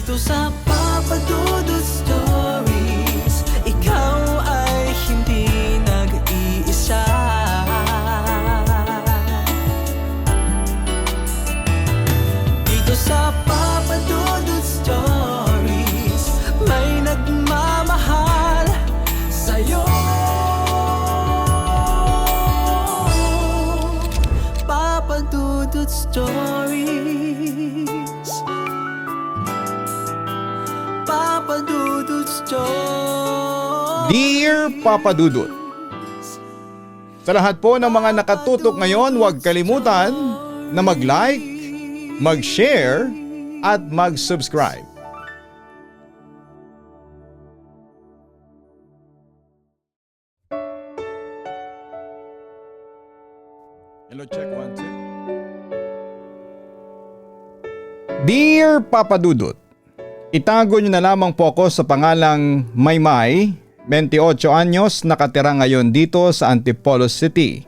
Dito sa Papa Dudut Stories, ikaw ay hindi nag-iisa. Dito sa Papa Dudut Stories, may nagmamahal sa'yo. Papa Dudut Stories, Papa Dudut Stories. Dear Papa Dudut, sa lahat po ng mga nakatutok ngayon, huwag kalimutan na mag-like, mag-share at mag-subscribe. Hello, check 1, 2. Dear Papa Dudut, itago niyo na lamang po ako sa pangalang Maymay, 28 anyos, nakatira ngayon dito sa Antipolo City.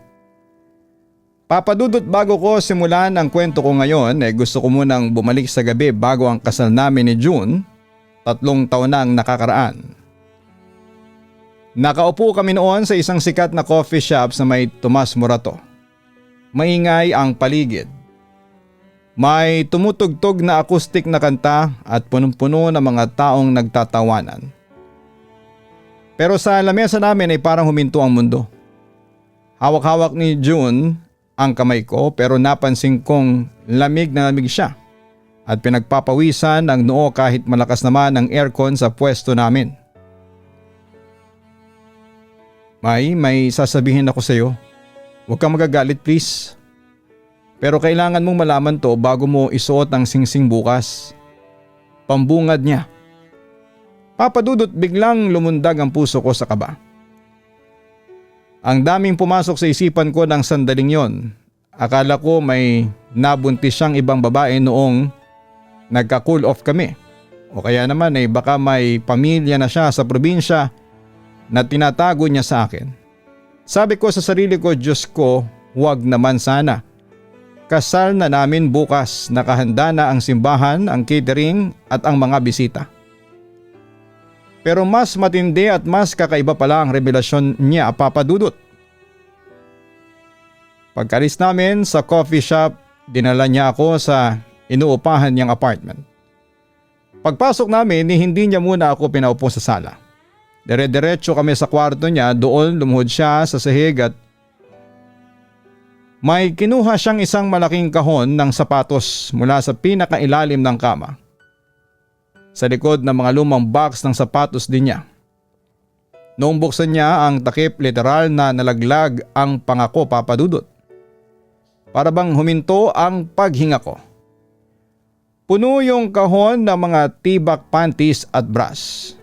Papa Dudut, bago ko simulan ang kwento ko ngayon, gusto ko munang bumalik sa gabi bago ang kasal namin ni June, 3 taon na ang nakakaraan. Nakaupo kami noon sa isang sikat na coffee shop sa may Tomas Morato. Maingay ang paligid. May tumutugtog na acoustic na kanta at punong-puno ng mga taong nagtatawanan. Pero sa lamesa namin ay parang huminto ang mundo. Hawak-hawak ni June ang kamay ko pero napansin kong lamig na lamig siya at pinagpapawisan ang noo kahit malakas naman ang aircon sa pwesto namin. May sasabihin ako sa iyo. Huwag kang magagalit please. Pero kailangan mong malaman to bago mo isuot ang singsing bukas. Pambungad niya. Papa Dudut, biglang lumundag ang puso ko sa kaba. Ang daming pumasok sa isipan ko ng sandaling yon. Akala ko may nabuntis siyang ibang babae noong nagka-cool off kami. O kaya naman baka may pamilya na siya sa probinsya na tinatago niya sa akin. Sabi ko sa sarili ko, Diyos ko, huwag naman sana. Kasal na namin bukas, nakahanda na ang simbahan, ang catering at ang mga bisita. Pero mas matindi at mas kakaiba pala ang revelasyon niya, Papa Dudut. Pagkalis namin sa coffee shop, dinala niya ako sa inuupahan niyang apartment. Pagpasok namin, hindi niya muna ako pinaupo sa sala. Dire-diretso kami sa kwarto niya, doon lumuhod siya sa sahig at may kinuha siyang isang malaking kahon ng sapatos mula sa pinakailalim ng kama. Sa likod ng mga lumang box ng sapatos din niya. Noong buksan niya ang takip, literal na nalaglag ang pangako, Papa Dudut. Para bang huminto ang paghinga ko. Puno yung kahon ng mga tibak panties at bras.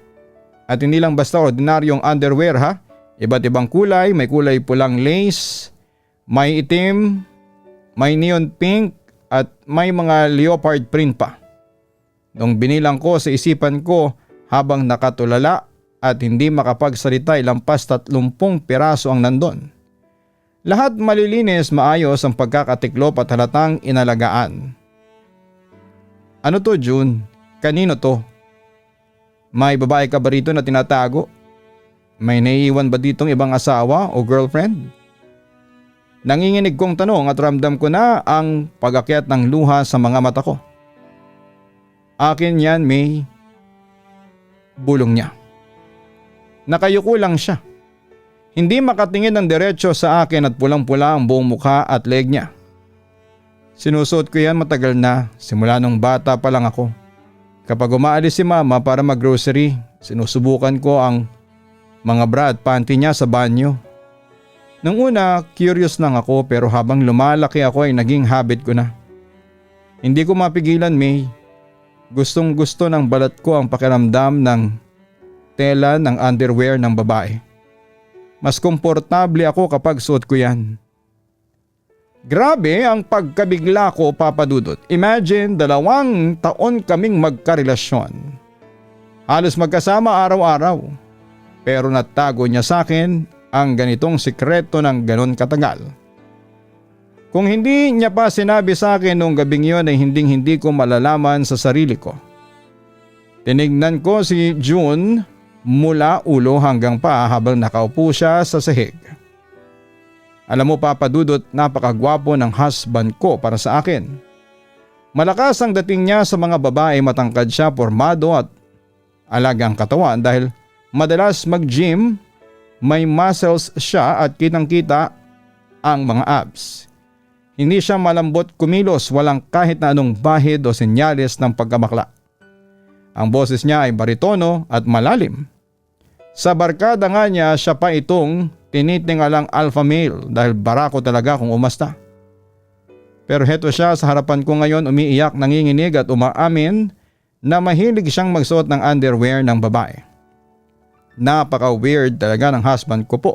At hindi lang basta ordinaryong underwear ha. Iba't ibang kulay, may kulay pulang lace, may itim, may neon pink at may mga leopard print pa. Nung binilang ko sa isipan ko habang nakatulala at hindi makapagsalita, lampas 30 piraso ang nandon. Lahat malilinis, maayos ang pagkakatiklop at halatang inalagaan. Ano to, June? Kanino to? May babae ka ba rito na tinatago? May naiiwan ba ditong ibang asawa o girlfriend? Nanginginig kong tanong at ramdam ko na ang pag-akyat ng luha sa mga mata ko. Akin yan, May. Bulong niya. Nakayuko lang siya. Hindi makatingin ng diretso sa akin at pulang-pula ang buong mukha at leg niya. Sinusuot ko yan matagal na, simula nung bata pa lang ako. Kapag umaalis si mama para mag-grocery, sinusubukan ko ang mga bra at panty niya sa banyo. Nung una, curious lang ako pero habang lumalaki ako ay naging habit ko na. Hindi ko mapigilan, May. Gustong gusto ng balat ko ang pakiramdam ng tela ng underwear ng babae. Mas komportable ako kapag suot ko yan. Grabe ang pagkabigla ko, Papa Dudut. Imagine 2 taon kaming magkarelasyon. Halos magkasama araw-araw. Pero natago niya sa akin ang ganitong sikreto ng ganon katagal. Kung hindi niya pa sinabi sa akin noong gabing yon ay hindi ko malalaman sa sarili ko. Tinignan ko si June mula ulo hanggang paa habang nakaupo siya sa sahig. Alam mo Papa Dudut, napakagwapo ng husband ko para sa akin. Malakas ang dating niya sa mga babae, matangkad siya, pormado at alagang katawan dahil madalas mag-gym, may muscles siya at kitang-kita ang mga abs. Hindi siya malambot kumilos, walang kahit na anong bahid o senyales ng pagkamakla. Ang boses niya ay baritono at malalim. Sa barkada nga niya, siya pa itong tinitingalang alpha male dahil barako talaga kung umasta. Pero heto siya sa harapan ko ngayon, umiiyak, nanginginig at umaamin na mahilig siyang magsuot ng underwear ng babae. Napaka-weird talaga ng husband ko po.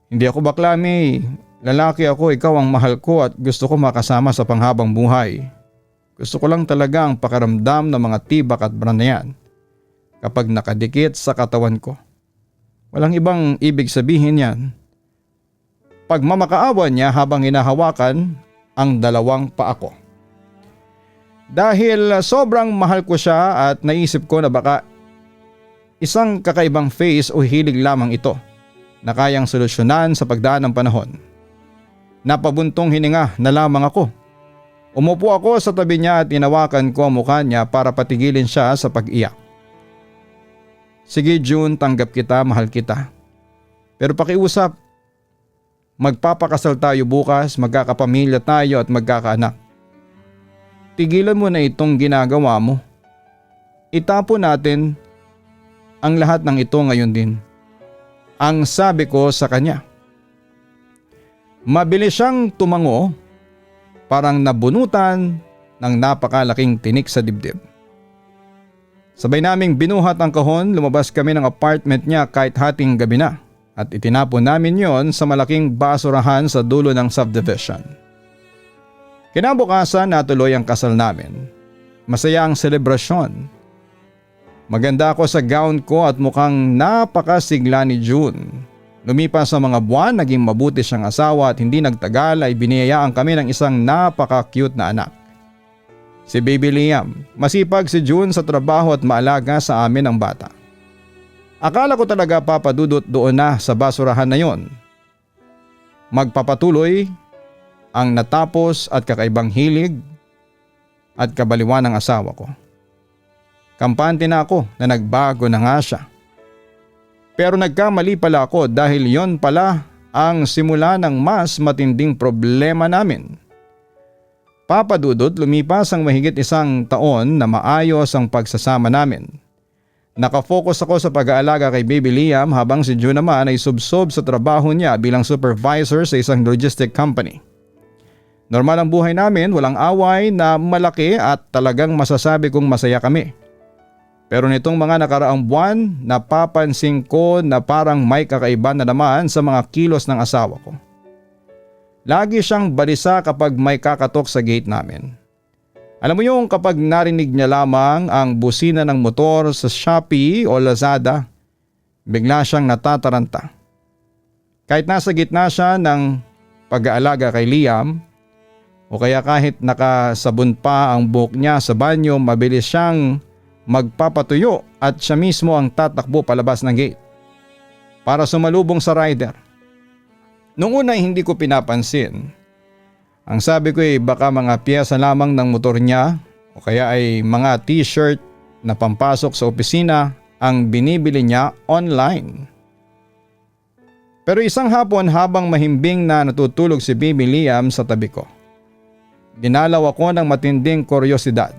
Hindi ako bakla, May. Lalaki ako, ikaw ang mahal ko at gusto ko makasama sa panghabang buhay. Gusto ko lang talaga ang pakaramdam ng mga tibak at bra na yan kapag nakadikit sa katawan ko. Walang ibang ibig sabihin yan. Pagmamakaawa niya habang hinahawakan ang dalawang paa ko. Dahil sobrang mahal ko siya at naisip ko na baka isang kakaibang phase o hilig lamang ito na kayang solusyonan sa pagdaan ng panahon. Napabuntong hininga na lamang ako. Umupo ako sa tabi niya at tinawakan ko ang mukha niya para patigilin siya sa pag-iyak. Sige June, tanggap kita, mahal kita. Pero pakiusap, magpapakasal tayo bukas, magkakapamilya tayo at magkakaanak. Tigilan mo na itong ginagawa mo. Itapon natin ang lahat ng ito ngayon din. Ang sabi ko sa kanya. Mabilis siyang tumango, parang nabunutan ng napakalaking tinik sa dibdib. Sabay naming binuhat ang kahon, lumabas kami ng apartment niya kahit hating gabi na at itinapon namin yon sa malaking basurahan sa dulo ng subdivision. Kinabukasan natuloy ang kasal namin. Masaya ang selebrasyon. Maganda ako sa gown ko at mukhang napakasigla ni June. Lumipas sa mga buwan, naging mabuti siyang asawa at hindi nagtagal ay biniyayaan kami ng isang napaka-cute na anak. Si Baby Liam, masipag si June sa trabaho at maalaga sa amin ang bata. Akala ko talaga Papa Dudut doon na sa basurahan na yon. Magpapatuloy ang natapos at kakaibang hilig at kabaliwan ng asawa ko. Kampante na ako na nagbago na nga siya. Pero nagkamali pala ako dahil yon pala ang simula ng mas matinding problema namin. Papa Dudut, lumipas ang mahigit isang taon na maayos ang pagsasama namin. Nakafocus ako sa pag-aalaga kay Baby Liam habang si June naman ay subsob sa trabaho niya bilang supervisor sa isang logistic company. Normal ang buhay namin, walang away na malaki at talagang masasabi kong masaya kami. Pero nitong mga nakaraang buwan, napapansin ko na parang may kakaiba na naman sa mga kilos ng asawa ko. Lagi siyang balisa kapag may kakatok sa gate namin. Alam mo yung kapag narinig niya lamang ang busina ng motor sa Shopee o Lazada, bigla siyang natataranta. Kahit nasa gitna siya ng pag-aalaga kay Liam, o kaya kahit nakasabon pa ang buhok niya sa banyo, mabilis siyang magpapatuyo at siya mismo ang tatakbo palabas ng gate para sumalubong sa rider. Noong una hindi ko pinapansin. Ang sabi ko ay baka mga piyesa lamang ng motor niya o kaya ay mga t-shirt na pampasok sa opisina ang binibili niya online. Pero isang hapon habang mahimbing na natutulog si Baby Liam sa tabi ko, dinalaw ako ng matinding kuryosidad.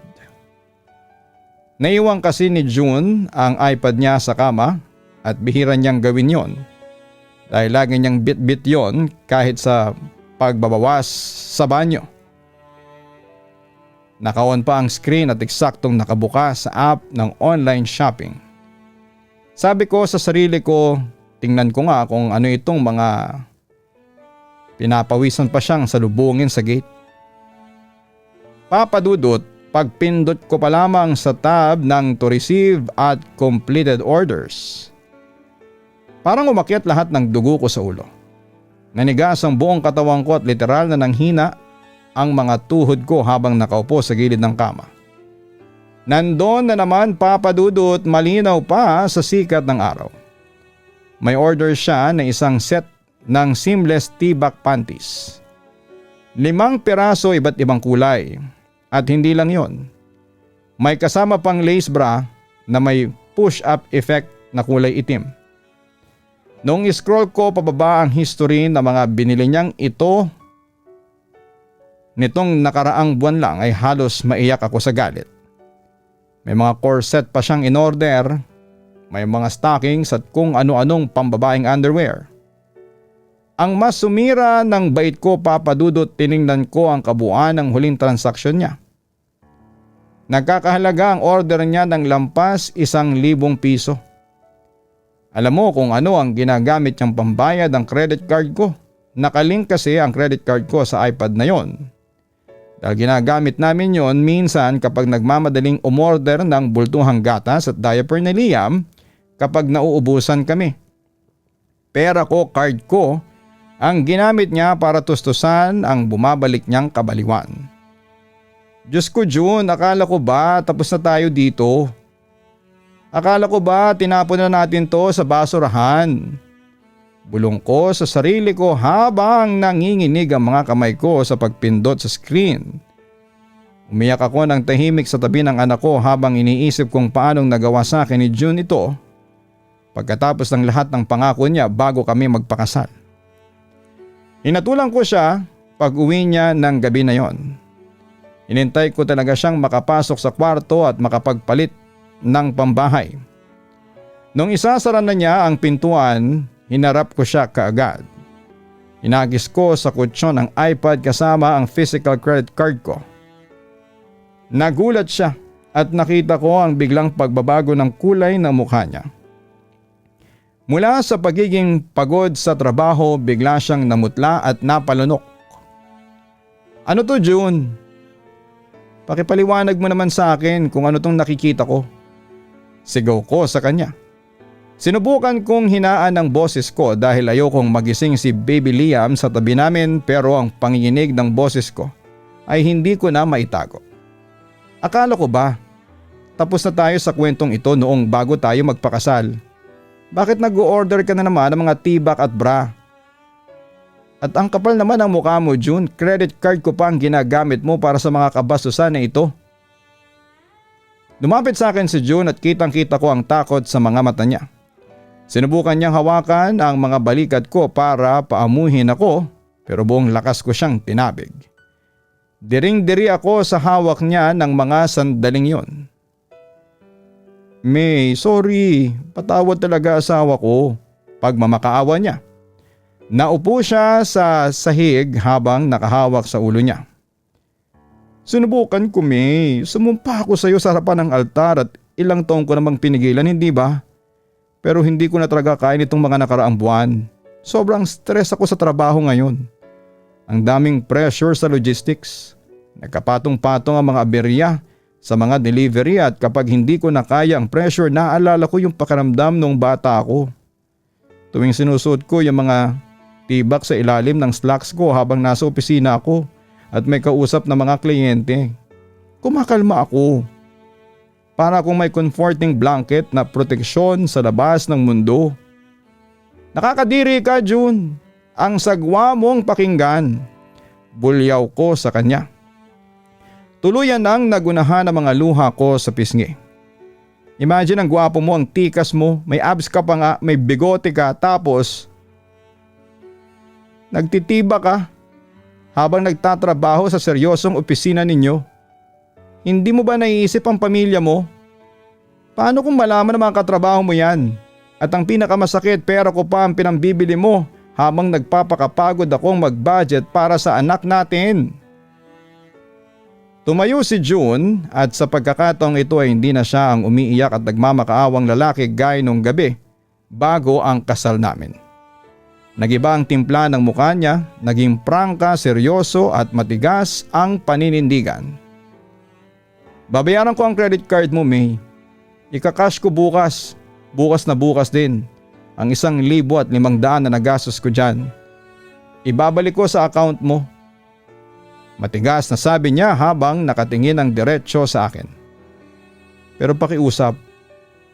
Naiwan kasi ni June ang iPad niya sa kama at bihira niyang gawin yon. Dahil lagi niyang bit-bit yon kahit sa pagbabawas sa banyo. Naka-on pa ang screen at eksaktong nakabukas sa app ng online shopping. Sabi ko sa sarili ko, tingnan ko nga kung ano itong mga pinapawisan pa siyang salubungin sa gate. Papa Dudut, pagpindot ko pa lamang sa tab ng to receive at completed orders, parang umakyat lahat ng dugo ko sa ulo. Nanigas ang buong katawan ko at literal na nanghina ang mga tuhod ko habang nakaupo sa gilid ng kama. Nandun na naman Papa Dudut, malinaw pa sa sikat ng araw. May order siya na isang set ng seamless tibak panties. 5 piraso iba't ibang kulay. At hindi lang yon. May kasama pang lace bra na may push-up effect na kulay itim. Nung scroll ko pababa ang history ng mga binili niyang ito, nitong nakaraang buwan lang ay halos maiyak ako sa galit. May mga corset pa siyang in-order, may mga stockings at kung ano-anong pambabaeng underwear. Ang mas sumira ng bait ko Papa Dudut, tiningnan ko ang kabuuan ng huling transaksyon niya. Nagkakahalaga ang order niya ng lampas 1,000 piso. Alam mo kung ano ang ginagamit niyang pambayad ng credit card ko. Nakalink kasi ang credit card ko sa iPad na yon. Dahil ginagamit namin yon minsan kapag nagmamadaling umorder ng bultuhang gatas at diaper na Liam kapag nauubusan kami. Pera ko, card ko, ang ginamit niya para tustusan ang bumabalik niyang kabaliwan. Diyos ko June, akala ko ba tapos na tayo dito? Akala ko ba tinapon na natin to sa basurahan? Bulong ko sa sarili ko habang nanginginig ang mga kamay ko sa pagpindot sa screen. Umiyak ako ng tahimik sa tabi ng anak ko habang iniisip kung paanong nagawa sa akin ni June ito pagkatapos ng lahat ng pangako niya bago kami magpakasal. Hinatulan ko siya pag uwi niya ng gabi na yon. Hinintay ko talaga siyang makapasok sa kwarto at makapagpalit ng pambahay. Nung isasara na niya ang pintuan, hinarap ko siya kaagad. Hinagis ko sa kutsyon ang iPad kasama ang physical credit card ko. Nagulat siya at nakita ko ang biglang pagbabago ng kulay ng mukha niya. Mula sa pagiging pagod sa trabaho, bigla siyang namutla at napalunok. Ano to June? Pakipaliwanag mo naman sa akin kung ano tong nakikita ko. Sigaw ko sa kanya. Sinubukan kong hinaan ang boses ko dahil ayokong magising si Baby Liam sa tabi namin, pero ang panginginig ng boses ko ay hindi ko na maitago. Akala ko ba tapos na tayo sa kwentong ito noong bago tayo magpakasal? Bakit nag-o-order ka na naman ng mga tibak at bra? At ang kapal naman ng mukha mo June, credit card ko pa ang ginagamit mo para sa mga kabastusan na ito. Lumapit sa akin si June at kitang-kita ko ang takot sa mga mata niya. Sinubukan niyang hawakan ang mga balikat ko para paamuhin ako, pero buong lakas ko siyang tinabig. Diring-diri ako sa hawak niya ng mga sandaling yon. May, sorry, patawad talaga asawa ko. Pagmamakaawa niya. Naupo siya sa sahig habang nakahawak sa ulo niya. Sinubukan ko May, sumumpa ako sa iyo sa harapan ng altar at ilang taon ko namang pinigilan, hindi ba? Pero hindi ko na talaga kaya nitong mga nakaraang buwan. Sobrang stress ako sa trabaho ngayon. Ang daming pressure sa logistics. Nagkapatong-patong ang mga aberya sa mga delivery at kapag hindi ko na kaya ang pressure, naalala ko yung pakiramdam nung bata ako. Tuwing sinusuot ko yung mga tibak sa ilalim ng slacks ko habang nasa opisina ako at may kausap na mga kliyente. Kumakalma ako. Para akong may comforting blanket na proteksyon sa labas ng mundo. Nakakadiri ka June. Ang sagwa mong pakinggan. Bulyaw ko sa kanya. Tuluyan nang nagunahan ang mga luha ko sa pisngi. Imagine ang gwapo mo, ang tikas mo, may abs ka pa nga, may bigote ka, tapos nagtitiba ka habang nagtatrabaho sa seryosong opisina ninyo. Hindi mo ba naiisip ang pamilya mo? Paano kung malaman ng mga katrabaho mo yan? At ang pinakamasakit, pera ko pa ang pinambibili mo habang nagpapakapagod akong mag-budget para sa anak natin. Tumayo si June at sa pagkakataong ito ay hindi na siya ang umiiyak at nagmamakaawang lalaki gaya nung gabi bago ang kasal namin. Nagiba ang timpla ng mukha niya, naging prangka, seryoso at matigas ang paninindigan. Babayaran ko ang credit card mo May. Ikakash ko bukas. Bukas na bukas din. Ang 1,500 na nagastos ko dyan. Ibabalik ko sa account mo. Matigas na sabi niya habang nakatingin ng diretsyo sa akin. Pero pakiusap,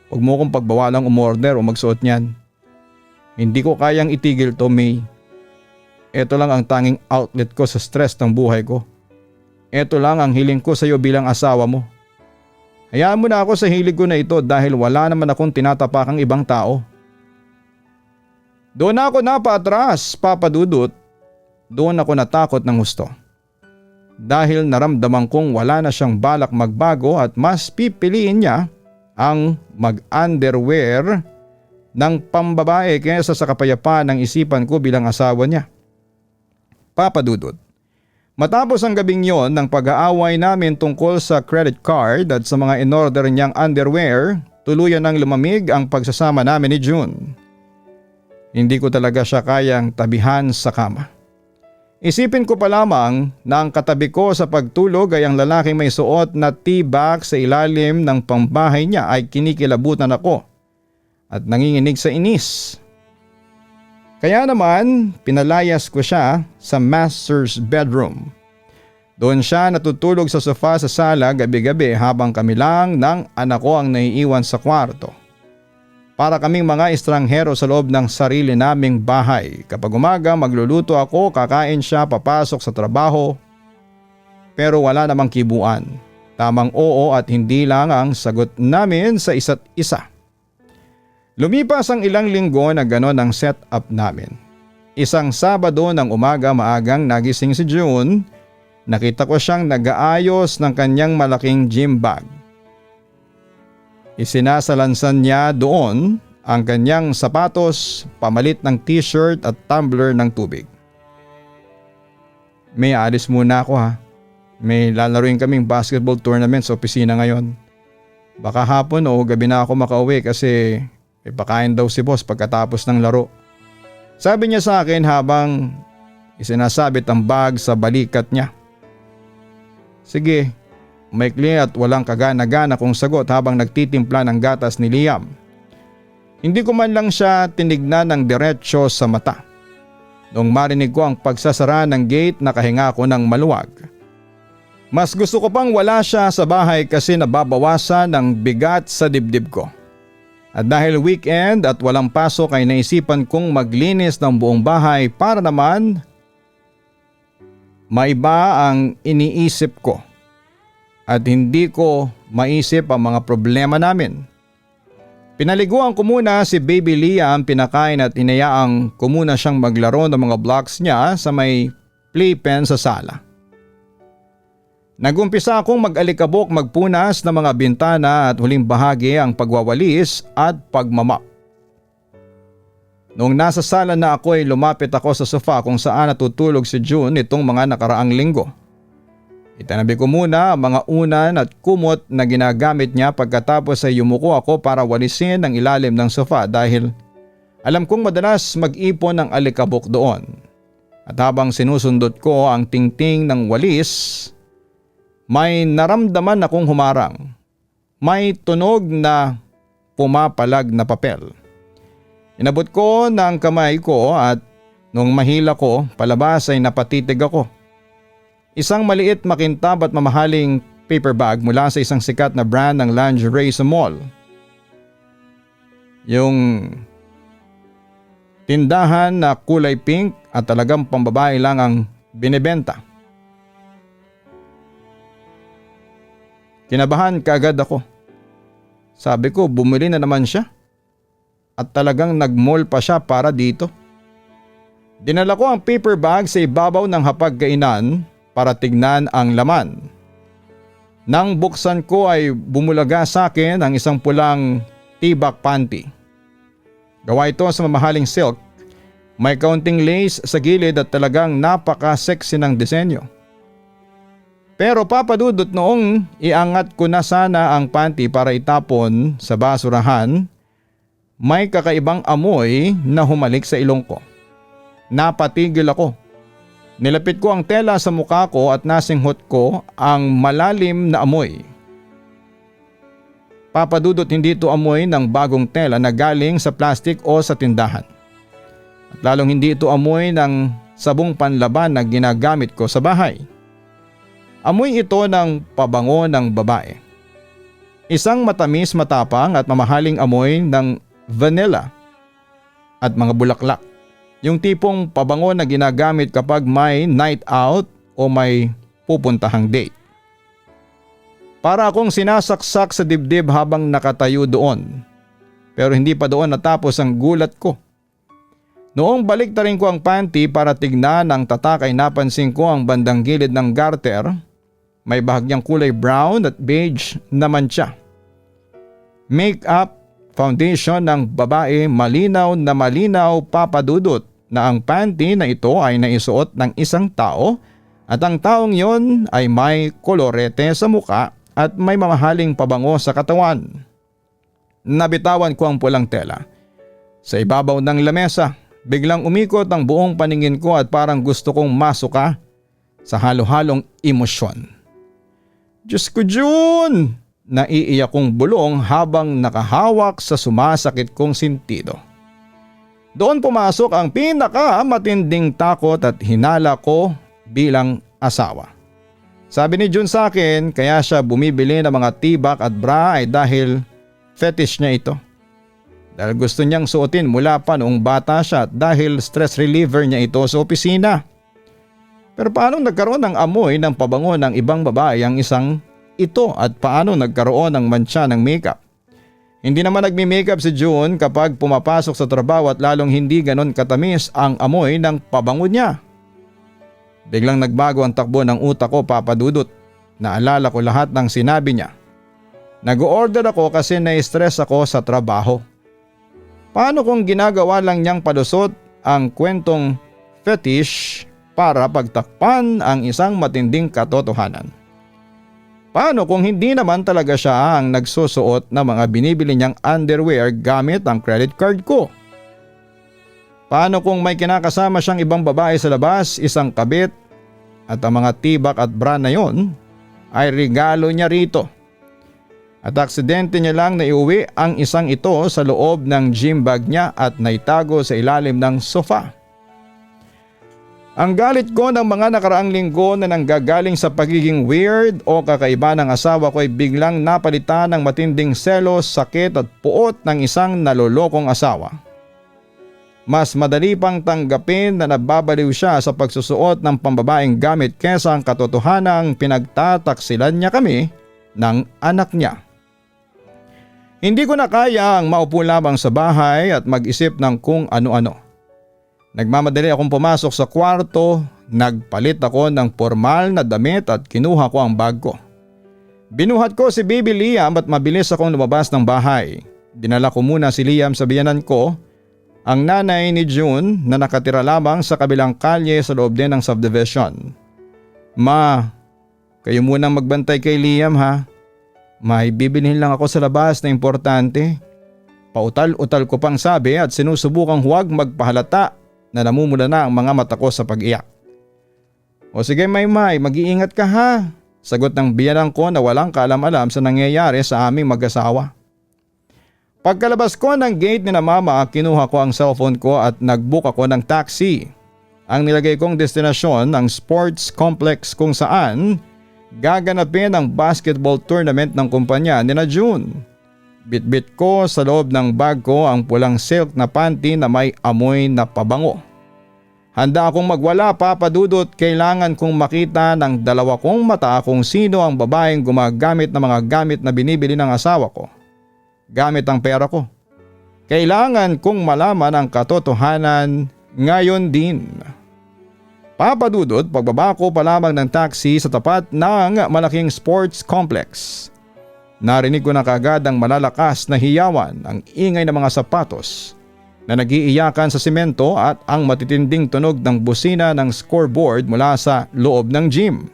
huwag mo kong pagbawalang umorder o magsuot niyan. Hindi ko kayang itigil to, May. Ito lang ang tanging outlet ko sa stress ng buhay ko. Ito lang ang hiling ko sa iyo bilang asawa mo. Hayaan mo na ako sa hilig ko na ito dahil wala naman akong tinatapakang ibang tao. Doon ako napaatras, Papa Dudut. Doon ako natakot ng husto. Dahil naramdaman kong wala na siyang balak magbago at mas pipiliin niya ang mag-underwear ng pambabae kaysa sa kapayapaan ng isipan ko bilang asawa niya. Papa Dudut, matapos ang gabing yon ng pag-aaway namin tungkol sa credit card at sa mga in-order niyang underwear, tuluyan ng lumamig ang pagsasama namin ni June. Hindi ko talaga siya kayang tabihan sa kama. Isipin ko pa lamang na ang katabi ko sa pagtulog ay ang lalaking may suot na tea bag sa ilalim ng pambahay niya ay kinikilabutan ako at nanginginig sa inis. Kaya naman pinalayas ko siya sa master's bedroom. Doon siya natutulog sa sofa sa sala gabi-gabi habang kami lang ng anak ko ang naiiwan sa kwarto. Para kaming mga estranghero sa loob ng sarili naming bahay. Kapag umaga magluluto ako, kakain siya, papasok sa trabaho. Pero wala namang kibuan. Tamang oo at hindi lang ang sagot namin sa isa't isa. Lumipas ang ilang linggo na gano'n ang setup namin. Isang Sabado ng umaga maagang nagising si June. Nakita ko siyang nag-aayos ng kanyang malaking gym bag. Isinasalansan niya doon ang kanyang sapatos, pamalit ng t-shirt at tumbler ng tubig. May alis muna ako ha. May lalaruin kaming basketball tournament sa opisina ngayon. Baka hapon o gabi na ako makauwi kasi ipakain daw si boss pagkatapos ng laro. Sabi niya sa akin habang isinasabit ang bag sa balikat niya. Sige. Maikli at walang kagana-gana kong sagot habang nagtitimpla ng gatas ni Liam. Hindi ko man lang siya tinignan ng diretsyo sa mata. Noong marinig ko ang pagsasara ng gate, nakahinga ako ng maluwag. Mas gusto ko pang wala siya sa bahay kasi nababawasan ng bigat sa dibdib ko. At dahil weekend at walang pasok ay naisipan kong maglinis ng buong bahay para naman maiba ang iniisip ko. At hindi ko maisip ang mga problema namin. Pinaliguan ko muna si Baby Liam, pinakain at inayaang ko muna siyang maglaro ng mga blocks niya sa may playpen sa sala. Nagumpisa akong mag-alikabok, magpunas ng mga bintana at huling bahagi ang pagwawalis at pagmamap. Noong nasa sala na ako ay lumapit ako sa sofa kung saan natutulog si June nitong mga nakaraang linggo. Itanabi ko muna ang mga unan at kumot na ginagamit niya pagkatapos ay yumuko ako para walisin ang ilalim ng sofa dahil alam kong madalas mag-ipon ng alikabok doon. At habang sinusundot ko ang tingting ng walis, may naramdaman akong humarang. May tunog na pumapalag na papel. Inabot ko ng kamay ko at nung mahila ko palabas ay napatitig ako. Isang maliit, makintab at mamahaling paper bag mula sa isang sikat na brand ng lingerie sa mall. Yung tindahan na kulay pink at talagang pambabae lang ang binibenta. Kinabahan kaagad ako. Sabi ko bumili na naman siya. At talagang nag-mall pa siya para dito. Dinala ko ang paper bag sa ibabaw ng hapagkainan para tignan ang laman. Nang buksan ko ay bumulaga sa akin ang isang pulang tibak panty. Gawa ito sa mamahaling silk. May kaunting lace sa gilid at talagang napaka-sexy ng disenyo. Pero Papa Dudut, noong iangat ko na sana ang panty para itapon sa basurahan, may kakaibang amoy na humalik sa ilong ko. Napatigil ako. Nilapit ko ang tela sa mukha ko at nasinghot ko ang malalim na amoy. Papa Dudut, hindi ito amoy ng bagong tela na galing sa plastic o sa tindahan. At lalong hindi ito amoy ng sabong panlaban na ginagamit ko sa bahay. Amoy ito ng pabango ng babae. Isang matamis, matapang at mamahaling amoy ng vanilla at mga bulaklak. Yung tipong pabango na ginagamit kapag may night out o may pupuntahang date. Para akong sinasaksak sa dibdib habang nakatayo doon. Pero hindi pa doon natapos ang gulat ko. Noong baliktarin ko ang panty para tignan ang tatak ay napansin ko ang bandang gilid ng garter. May bahagyang kulay brown at beige naman siya. Make-up, foundation ng babae, malinaw na malinaw, papadudot na ang panty na ito ay naisuot ng isang tao at ang taong yon ay may kolorete sa muka at may mamahaling pabango sa katawan. Nabitawan ko ang pulang tela. Sa ibabaw ng lamesa. Biglang umikot ang buong paningin ko at parang gusto kong masuka sa halo-halong emosyon. Diyos ko, June! Naiiyak kong bulong habang nakahawak sa sumasakit kong sentido. Doon pumasok ang pinakamatinding takot at hinala ko bilang asawa. Sabi ni June sa akin kaya siya bumibili ng mga tibak at bra ay dahil fetish niya ito. Dahil gusto niyang suotin mula pa noong bata siya at dahil stress reliever niya ito sa opisina. Pero paano nagkaroon ng amoy ng pabango ng ibang babae ang isang ito at paano nagkaroon ng mantsa ng makeup? Hindi naman nagmi-makeup si June kapag pumapasok sa trabaho at lalong hindi ganon katamis ang amoy ng pabango niya. Biglang nagbago ang takbo ng utak ko, Papa Dudut. Naalala ko lahat ng sinabi niya. Nag-order ako kasi na-stress ako sa trabaho. Paano kung ginagawa lang niyang palusot ang kwentong fetish para pagtakpan ang isang matinding katotohanan? Paano kung hindi naman talaga siya ang nagsusuot ng mga binibili niyang underwear gamit ang credit card ko? Paano kung may kinakasama siyang ibang babae sa labas, isang kabit at ang mga tibak at bra na yon ay regalo niya rito? At aksidente niya lang na iuwi ang isang ito sa loob ng gym bag niya at naitago sa ilalim ng sofa. Ang galit ko ng mga nakaraang linggo na nanggagaling sa pagiging weird o kakaiba ng asawa ko ay biglang napalitan ng matinding selos, sakit at puot ng isang nalolokong asawa. Mas madali pang tanggapin na nababaliw siya sa pagsusuot ng pambabaeng gamit kesa ang katotohanang pinagtataksilan niya kami ng anak niya. Hindi ko na kaya ang maupo lamang sa bahay at mag-isip ng kung ano-ano. Nagmamadali akong pumasok sa kwarto, nagpalit ako ng formal na damit at kinuha ko ang bag ko. Binuhat ko si Baby Liam at mabilis akong lumabas ng bahay. Dinala ko muna si Liam sa biyanan ko, ang nanay ni June na nakatira lamang sa kabilang kalye sa loob din ng subdivision. Ma, kayo munang magbantay kay Liam ha. May bibilhin lang ako sa labas na importante. Pautal-utal ko pang sabi at sinusubukang huwag magpahalata na namumula na ang mga mata ko sa pag-iyak. O sige Maymay, mag-iingat ka ha. Sagot ng biyanan ko na walang kaalam-alam sa nangyayari sa aming mag-asawa. Pagkalabas ko ng gate ni na mama, kinuha ko ang cellphone ko at nag-book ako ng taxi. Ang nilagay kong destinasyon ang sports complex kung saan gaganapin ang basketball tournament ng kumpanya ni na June. Bitbit ko sa loob ng bag ko ang pulang silk na panty na may amoy na pabango. Handa akong magwala, Papa Dudut, kailangan kong makita ng dalawa kong mata kung sino ang babaeng gumagamit ng mga gamit na binibili ng asawa ko. Gamit ang pera ko. Kailangan kong malaman ang katotohanan ngayon din. Papa Dudut, pagbaba ko pa lamang ng taxi sa tapat ng malaking sports complex. Narinig ko na kaagad ang malalakas na hiyawan, ang ingay ng mga sapatos na nag-iiyakan sa simento at ang matitinding tunog ng busina ng scoreboard mula sa loob ng gym.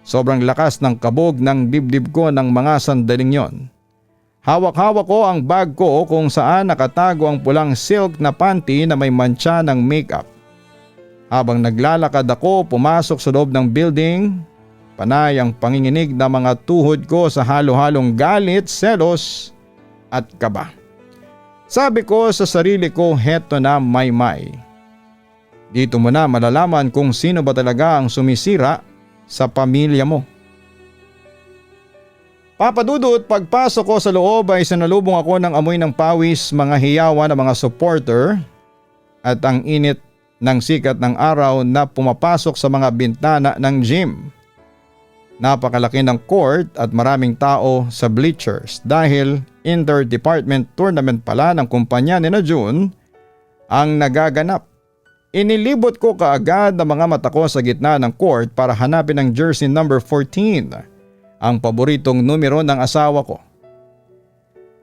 Sobrang lakas ng kabog ng dibdib ko ng mga sandaling yon. Hawak-hawak ko ang bag ko kung saan nakatago ang pulang silk na panty na may mantsa ng makeup. Habang naglalakad ako pumasok sa loob ng building, panay ang panginginig ng mga tuhod ko sa halo-halong galit, selos at kaba. Sabi ko sa sarili ko, heto na Maymay. Dito mo na malalaman kung sino ba talaga ang sumisira sa pamilya mo. Papa Dudut, pagpasok ko sa loob ay sinalubong ako ng amoy ng pawis, mga hiyawan ng mga supporter at ang init ng sikat ng araw na pumapasok sa mga bintana ng gym. Napakalaki ng court at maraming tao sa bleachers dahil inter-department tournament pala ng kumpanya ni na June ang nagaganap. Inilibot ko kaagad ang mga mata ko sa gitna ng court para hanapin ang jersey number 14, ang paboritong numero ng asawa ko.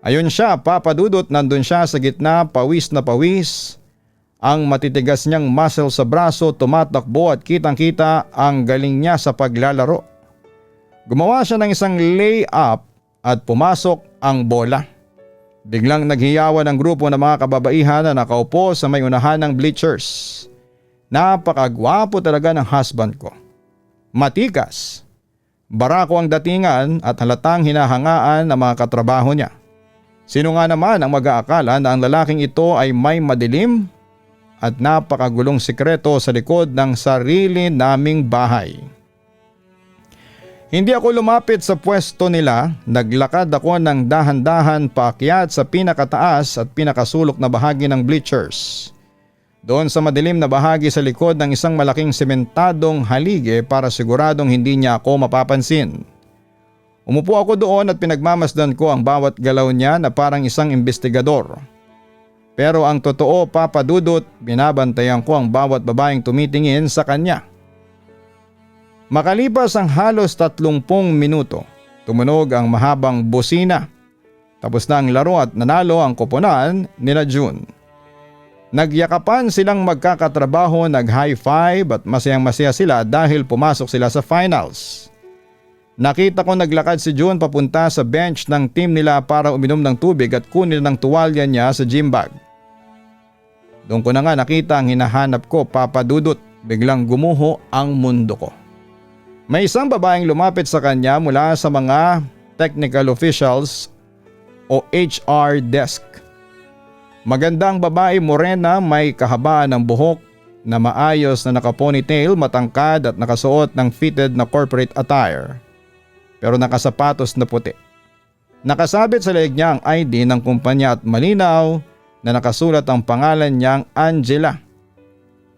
Ayun siya, Papa Dudut, nandun siya sa gitna, pawis na pawis. Ang matitigas niyang muscle sa braso tumatakbo at kitang-kita ang galing niya sa paglalaro. Gumawa siya ng isang lay-up at pumasok ang bola. Biglang naghiyawan ang grupo ng mga kababaihan na nakaupo sa may unahan ng bleachers. Napakagwapo talaga ng husband ko. Matikas. Barako ang datingan at halatang hinahangaan ng mga katrabaho niya. Sino nga naman ang mag-aakala na ang lalaking ito ay may madilim at napakagulong sikreto sa likod ng sarili naming bahay. Hindi ako lumapit sa pwesto nila, naglakad ako ng dahan-dahan paakyat sa pinakataas at pinakasulok na bahagi ng bleachers. Doon sa madilim na bahagi sa likod ng isang malaking sementadong halige para siguradong hindi niya ako mapapansin. Umupo ako doon at pinagmamasdan ko ang bawat galaw niya na parang isang investigador. Pero ang totoo, Papa Dudut, binabantayan ko ang bawat babaeng tumitingin sa kanya. Makalipas ang halos 30 minuto, tumunog ang mahabang busina. Tapos na ang laro at nanalo ang koponan nila June. Nagyakapan silang magkakatrabaho, nag-high five at masayang-masaya sila dahil pumasok sila sa finals. Nakita ko naglakad si June papunta sa bench ng team nila para uminom ng tubig at kunin ng tuwalya niya sa gym bag. Doon ko na nga nakita ang hinahanap ko, Papa Dudut. Biglang gumuho ang mundo ko. May isang babaeng lumapit sa kanya mula sa mga technical officials o HR desk. Magandang babae, morena, may kahabaan ng buhok na maayos na naka-ponytail, matangkad at nakasuot ng fitted na corporate attire. Pero nakasapatos na puti. Nakasabit sa leeg niya ang ID ng kumpanya at malinaw na nakasulat ang pangalan niyang Angela.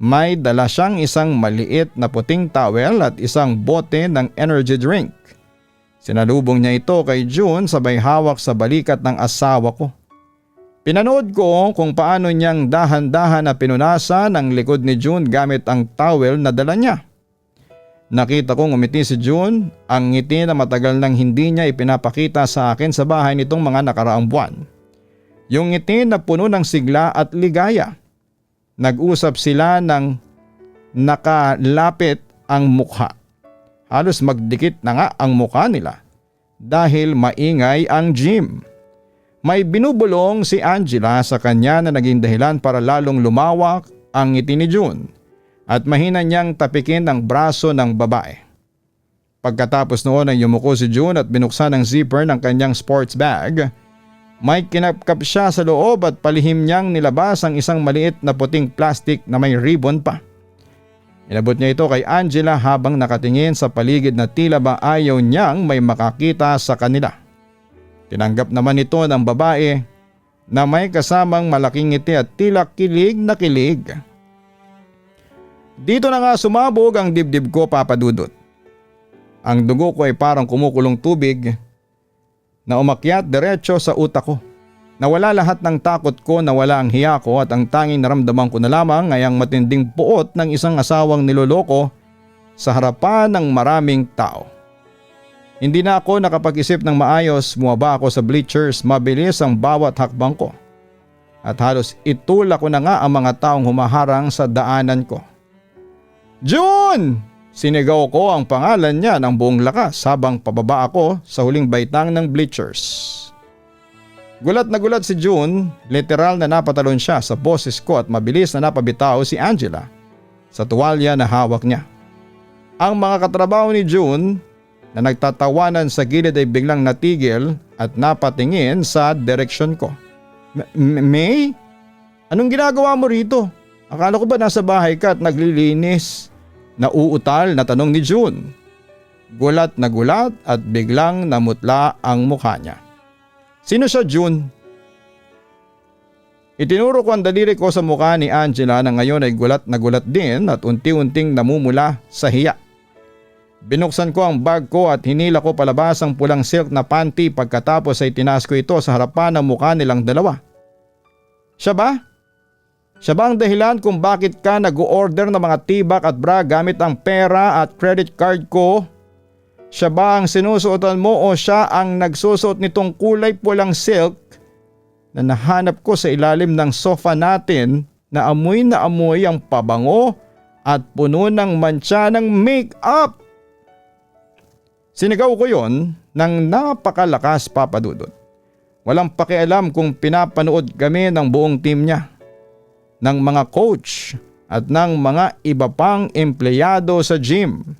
May dala siyang isang maliit na puting towel at isang bote ng energy drink. Sinalubong niya ito kay June sabay hawak sa balikat ng asawa ko. Pinanood ko kung paano niyang dahan-dahan na pinunasan ang likod ni June gamit ang towel na dala niya. Nakita kong umiti si June, ang ngiti na matagal nang hindi niya ipinapakita sa akin sa bahay nitong mga nakaraang buwan. Yung ngiti na puno ng sigla at ligaya. Nag-usap sila ng nakalapit ang mukha. Halos magdikit na nga ang mukha nila dahil maingay ang gym. May binubulong si Angela sa kanya na naging dahilan para lalong lumawak ang ngiti ni June at mahina niyang tapikin ang braso ng babae. Pagkatapos noon ay yumuko si June at binuksan ang zipper ng kanyang sports bag. May kinapkap siya sa loob at palihim niyang nilabas ang isang maliit na puting plastic na may ribbon pa. Inabot niya ito kay Angela habang nakatingin sa paligid na tila ba ayaw niyang may makakita sa kanila. Tinanggap naman ito ng babae na may kasamang malaking ngiti at tila kilig na kilig. Dito na nga sumabog ang dibdib ko, Papa Dudut. Ang dugo ko ay parang kumukulong tubig na umakyat diretso sa utak ko. Nawala lahat ng takot ko, nawala ang hiya ko at ang tanging naramdaman ko na lamang ay ang matinding puot ng isang asawang niloloko sa harapan ng maraming tao. Hindi na ako nakapag-isip ng maayos, bumaba ako sa bleachers, mabilis ang bawat hakbang ko. At halos itulak ko na nga ang mga taong humaharang sa daanan ko. June! Sinigaw ko ang pangalan niya ng buong lakas habang pababa ako sa huling baitang ng bleachers. Gulat na gulat si June, literal na napatalon siya sa boses ko at mabilis na napabitaw si Angela sa tuwalya na hawak niya. Ang mga katrabaho ni June na nagtatawanan sa gilid ay biglang natigil at napatingin sa direksyon ko. May? Anong ginagawa mo rito? Akala ko ba nasa bahay ka at naglilinis? Nauutal na tanong ni June. Gulat na gulat at biglang namutla ang mukha niya. Sino siya, June? Itinuro ko ang daliri ko sa mukha ni Angela na ngayon ay gulat na gulat din at unti-unting namumula sa hiya. Binuksan ko ang bag ko at hinila ko palabas ang pulang silk na panty pagkatapos ay tinaas ko ito sa harapan ng mukha nilang dalawa. Siya ba? Siya ba ang dahilan kung bakit ka nag-order ng mga tibak at bra gamit ang pera at credit card ko? Siya ba ang sinusuotan mo o siya ang nagsusuot nitong kulay pulang silk na nahanap ko sa ilalim ng sofa natin na amoy ang pabango at puno ng mantsa ng make-up? Sinigaw ko yon ng napakalakas, Papa Dudut. Walang pakialam kung pinapanood kami ng buong team niya, ng mga coach at ng mga iba pang empleyado sa gym.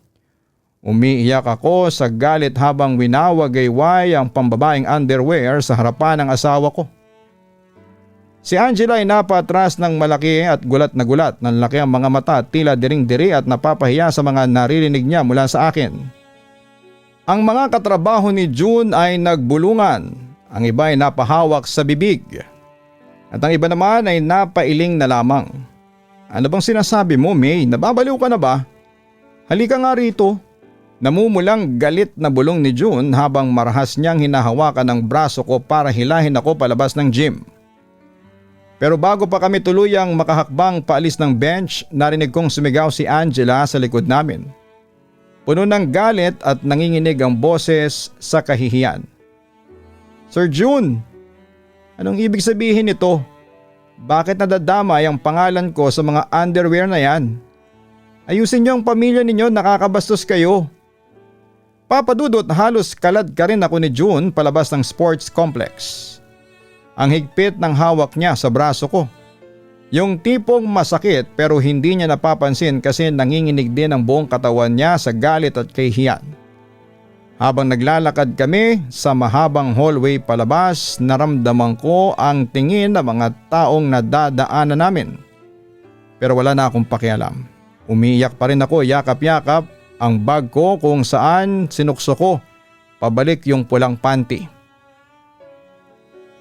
Umiiyak ako sa galit habang winawagayway ang pambabaeng underwear sa harapan ng asawa ko. Si Angela ay napatras ng malaki at gulat na gulat. Nanlaki ang mga mata at tila diring-diri at napapahiya sa mga naririnig niya mula sa akin. Ang mga katrabaho ni June ay nagbulungan. Ang iba ay napahawak sa bibig. At ang iba naman ay napailing na lamang. Ano bang sinasabi mo, May? Nababaliw ka na ba? Halika nga rito. Namumulang galit na bulong ni June habang marahas niyang hinahawakan ang braso ko para hilahin ako palabas ng gym. Pero bago pa kami tuluyang makahakbang paalis ng bench, narinig kong sumigaw si Angela sa likod namin. Puno ng galit at nanginginig ang boses sa kahihiyan. Sir June, anong ibig sabihin nito? Bakit nadadamay ang pangalan ko sa mga underwear na yan? Ayusin niyo ang pamilya ninyo, nakakabastos kayo. Papa Dudut, halos kalad ka rin ako ni June palabas ng sports complex. Ang higpit ng hawak niya sa braso ko. Yung tipong masakit pero hindi niya napapansin kasi nanginginig din ang buong katawan niya sa galit at kahihiyan. Habang naglalakad kami sa mahabang hallway palabas, naramdaman ko ang tingin ng mga taong nadadaanan namin. Pero wala na akong pakialam. Umiiyak pa rin ako, yakap-yakap ang bag ko kung saan sinukso ko pabalik yung pulang panty.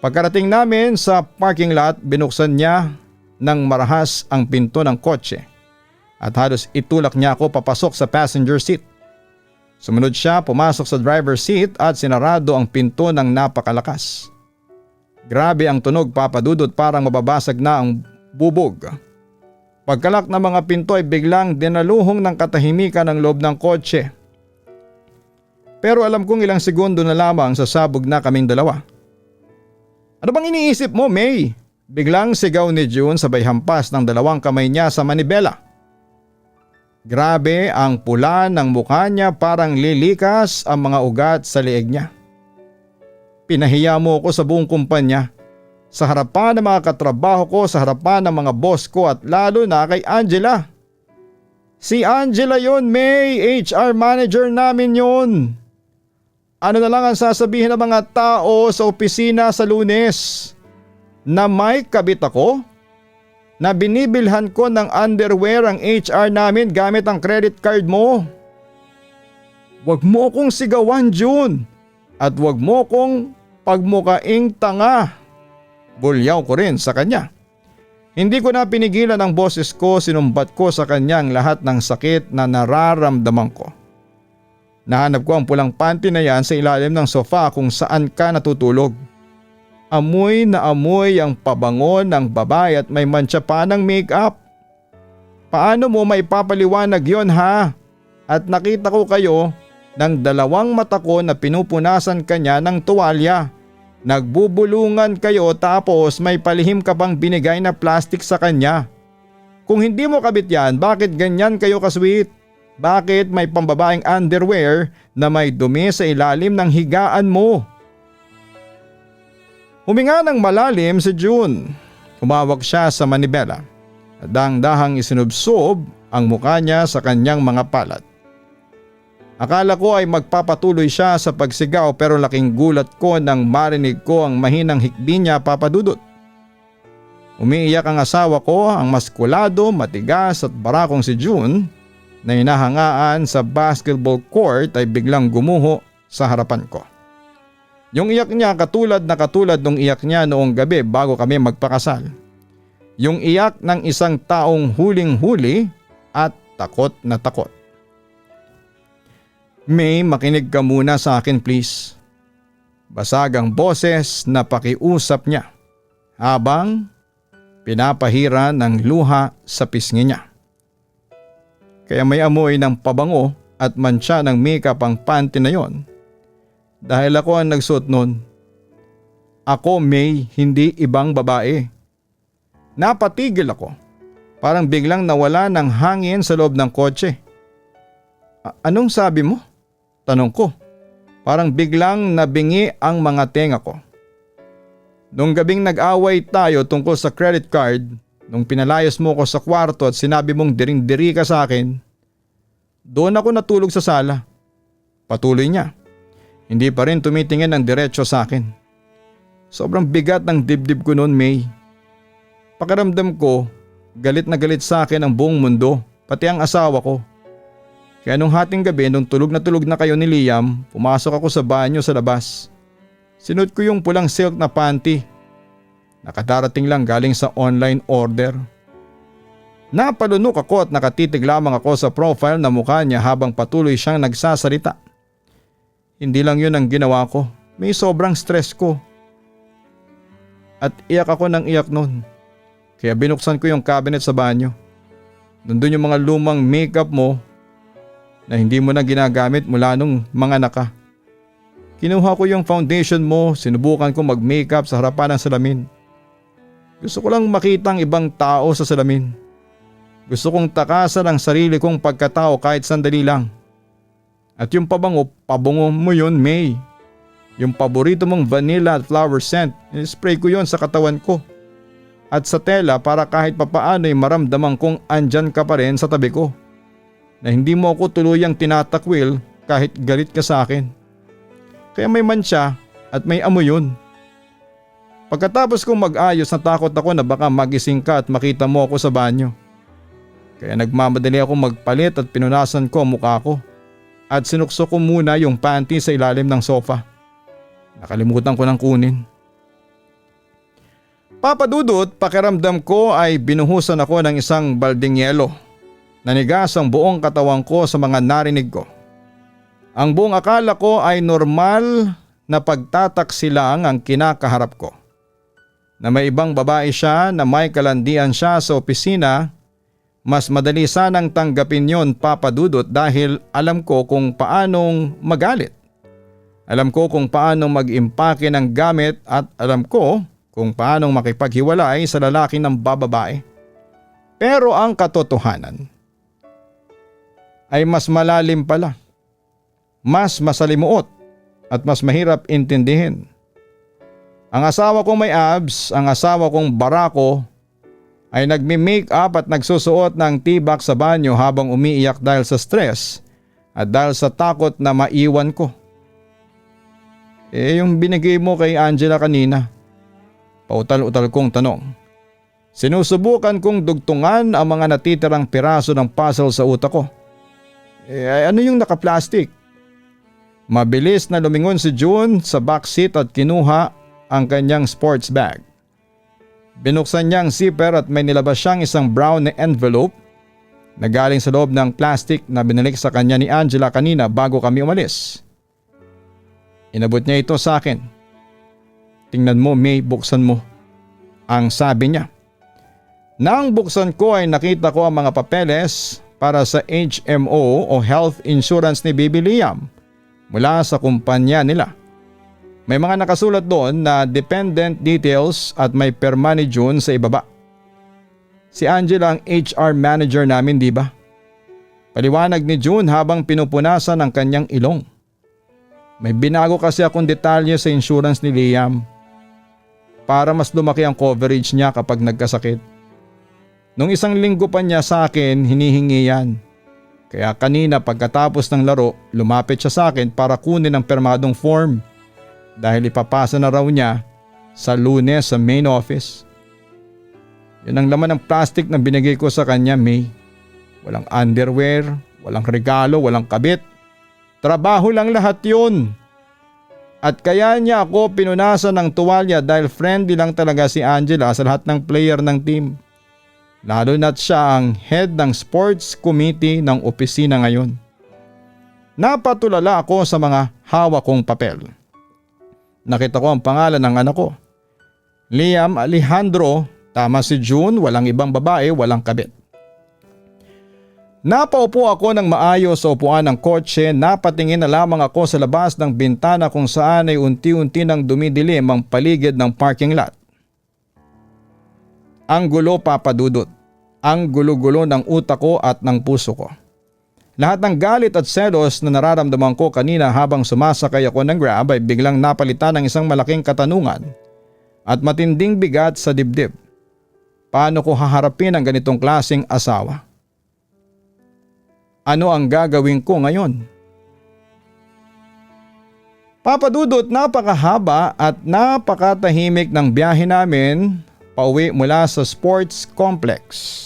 Pagkarating namin sa parking lot, binuksan niya ng marahas ang pinto ng kotse at halos itulak niya ako papasok sa passenger seat. Sumunod siya, pumasok sa driver seat at sinarado ang pinto ng napakalakas. Grabe ang tunog, Papa Dudut, parang mababasag na ang bubog. Pagkalak ng mga pinto ay biglang dinaluhong ng katahimikan ang loob ng kotse. Pero alam kong ilang segundo na lamang sasabog na kaming dalawa. Ano bang iniisip mo, May? Biglang sigaw ni June sabay hampas ng dalawang kamay niya sa manibela. Grabe ang pula ng mukha niya, parang lilikas ang mga ugat sa leeg niya. Pinahiya mo ako sa buong kumpanya. Sa harapan ng mga katrabaho ko, sa harapan ng mga boss ko at lalo na kay Angela. Si Angela yon, May, HR manager namin yon. Ano na lang ang sasabihin ng mga tao sa opisina sa Lunes? Na may kabit ako? Na binibilhan ko ng underwear ang HR namin gamit ang credit card mo? Huwag mo akong sigawan, June. At huwag mo akong pagmukaing tanga. Bulyaw ko rin sa kanya. Hindi ko na pinigilan ang boses ko, sinumbat ko sa kanyang lahat ng sakit na nararamdaman ko. Nahanap ko ang pulang panty na yan sa ilalim ng sofa kung saan ka natutulog. Amoy na amoy ang pabango ng babae at may mantsa pa ng make-up. Paano mo maipapaliwanag yon, ha? At nakita ko kayo ng dalawang mata ko na pinupunasan kanya ng tuwalya. Nagbubulungan kayo tapos may palihim ka pang binigay na plastic sa kanya. Kung hindi mo kabit yan, bakit ganyan kayo kasweet? Bakit may pambabaeng underwear na may dumi sa ilalim ng higaan mo? Huminga ng malalim si June. Humawak siya sa manibela. Dang-dahang isinubsob ang mukha niya sa kanyang mga palat. Akala ko ay magpapatuloy siya sa pagsigaw pero laking gulat ko nang marinig ko ang mahinang hikbi niya, Papa Dudut. Umiiyak ang asawa ko, ang maskulado, matigas at barakong si June. na hinahangaan sa basketball court ay biglang gumuho sa harapan ko. Yung iyak niya katulad nung iyak niya noong gabi bago kami magpakasal. Yung iyak ng isang taong huling-huli at takot na takot. May, makinig ka muna sa akin please. Basag ang boses na pakiusap niya habang pinapahira ng luha sa pisngi niya. Kaya may amoy ng pabango at mantsa ng makeup ang panty na yon. Dahil ako ang nagsuot nun. Ako, May, hindi ibang babae. Napatigil ako. Parang biglang nawala ng hangin sa loob ng kotse. Anong sabi mo? Tanong ko. Parang biglang nabingi ang mga tenga ko. Nung gabing nag-away tayo tungkol sa credit card, nung pinalayas mo ko sa kwarto at sinabi mong diring-diri ka sa akin, doon ako natulog sa sala. Patuloy niya. Hindi pa rin tumitingin ng diretso sa akin. Sobrang bigat ng dibdib ko noon, May. Pakiramdam ko, galit na galit sa akin ang buong mundo, pati ang asawa ko. Kaya nung hating gabi nung tulog na kayo ni Liam, pumasok ako sa banyo sa labas. Sinuot ko yung pulang silk na panty. Nakadarating lang galing sa online order. Napalunok ako at nakatitig lamang ako sa profile na mukha niya habang patuloy siyang nagsasalita. Hindi lang yun ang ginawa ko. May sobrang stress ko. At iyak ako ng iyak nun. Kaya binuksan ko yung cabinet sa banyo. Nandun yung mga lumang makeup mo na hindi mo na ginagamit mula nung mga naka. Kinuha ko yung foundation mo, sinubukan ko mag-makeup sa harapan ng salamin. Gusto ko lang makita ang ibang tao sa salamin. Gusto kong takasan ang sarili kong pagkatao kahit sandali lang. At yung pabango mo yun, May. Yung paborito mong vanilla at flower scent, spray ko yun sa katawan ko. At sa tela para kahit papaano ay maramdaman kong andyan ka pa rin sa tabi ko. Na hindi mo ako tuluyang tinatakwil kahit galit ka sa akin. Kaya may mantsa at may amoy yun. Pagkatapos kong mag-ayos, natakot ako na baka magising ka at makita mo ako sa banyo. Kaya nagmamadali ako magpalit at pinunasan ko ang mukha ko. At sinukso ko muna yung panty sa ilalim ng sofa. Nakalimutan ko nang kunin. Papadudot, pakiramdam ko ay binuhusan ako ng isang balding yelo. Nanigas ang buong katawan ko sa mga narinig ko. Ang buong akala ko ay normal na pagtataksi lang ang kinakaharap ko. Na may ibang babae siya na may kalandian siya sa opisina, mas madali sanang tanggapin yon, Papadudot, dahil alam ko kung paanong magalit. Alam ko kung paanong mag-impake ng gamit at alam ko kung paanong makipaghiwalay sa lalaki ng bababae. Pero ang katotohanan ay mas malalim pala, mas masalimuot at mas mahirap intindihin. Ang asawa kong may abs, ang asawa kong barako ay nagmi-make-up at nagsusuot ng tibak sa banyo habang umiiyak dahil sa stress at dahil sa takot na maiwan ko. Yung binigay mo kay Angela kanina, pautal-utal kong tanong. Sinusubukan kong dugtungan ang mga natitirang piraso ng puzzle sa utak ko. Ano yung naka-plastic? Mabilis na lumingon si June sa backseat at kinuha ang kanyang sports bag. Binuksan niya ang zipper at may nilabas siyang isang brown na envelope na galing sa loob ng plastic na binalik sa kanya ni Angela kanina bago kami umalis. Inabot niya ito sa akin. Tingnan mo, May, buksan mo. Ang sabi niya. Nang buksan ko ay nakita ko ang mga papeles para sa HMO o health insurance ni Baby Liam mula sa kumpanya nila. May mga nakasulat doon na dependent details at may perma ni June sa ibaba. Si Angela ang HR manager namin, di ba? Paliwanag ni June habang pinupunasan ang kanyang ilong. May binago kasi akong detalye sa insurance ni Liam para mas lumaki ang coverage niya kapag nagkasakit. Nung isang linggo pa niya sa akin hinihingi yan. Kaya kanina pagkatapos ng laro lumapit siya sa akin para kunin ang permadong form dahil ipapasa na raw niya sa Lunes sa main office. Yun ang laman ng plastic na binigay ko sa kanya, May. Walang underwear, walang regalo, walang kabit. Trabaho lang lahat yun. At kaya niya ako pinunasan ng tuwalya dahil friendly lang talaga si Angela sa lahat ng player ng team. Lalo na't siya ang head ng sports committee ng opisina ngayon. Napatulala ako sa mga hawak kong papel. Nakita ko ang pangalan ng anak ko. Liam Alejandro, tama si June, walang ibang babae, walang kabit. Napaupo ako ng maayos sa upuan ng kotse, napatingin na lamang ako sa labas ng bintana kung saan ay unti-unti nang dumidilim ang paligid ng parking lot. Ang gulo, Papa Dudut. Ang gulo-gulo ng utak ko at ng puso ko. Lahat ng galit at selos na nararamdaman ko kanina habang sumasakay ako ng Grab ay biglang napalitan ng isang malaking katanungan at matinding bigat sa dibdib. Paano ko haharapin ang ganitong klaseng asawa? Ano ang gagawin ko ngayon? Papa Dudut, napakahaba at napakatahimik ng biyahe namin pauwi mula sa sports complex.